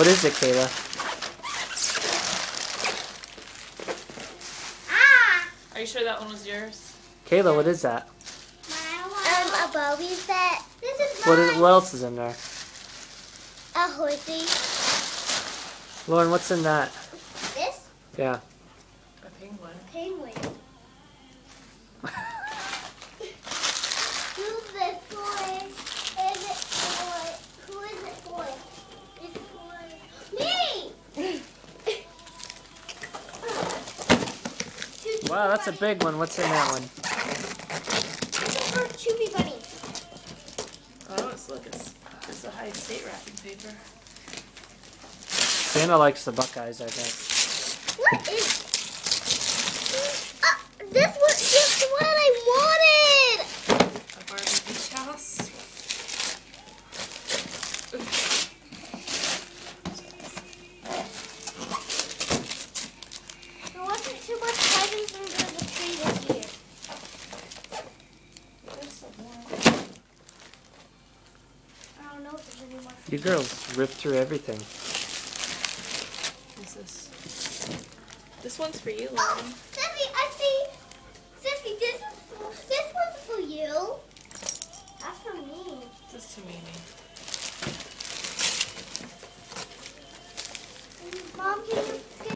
What is it, Kayla? Are you sure that one was yours? Kayla, what is that? A Barbie set. This is mine. What else is in there? A horsey. Lauren, what's in that? This? Yeah. A penguin. Penguin. Who's this for? Is it for? Who is it for? It's for me! Wow, that's a big one. What's in that one? This is for Chewy Bunny. Oh, it's a high state wrapping paper. Santa likes the Buckeyes, I think. What is... this was just what I wanted! A Barbie beach house. There wasn't too much presents under the tree this year. There's some more. I don't know if there's any more. You girls rip through everything. What's this? This one's for you, Lauren.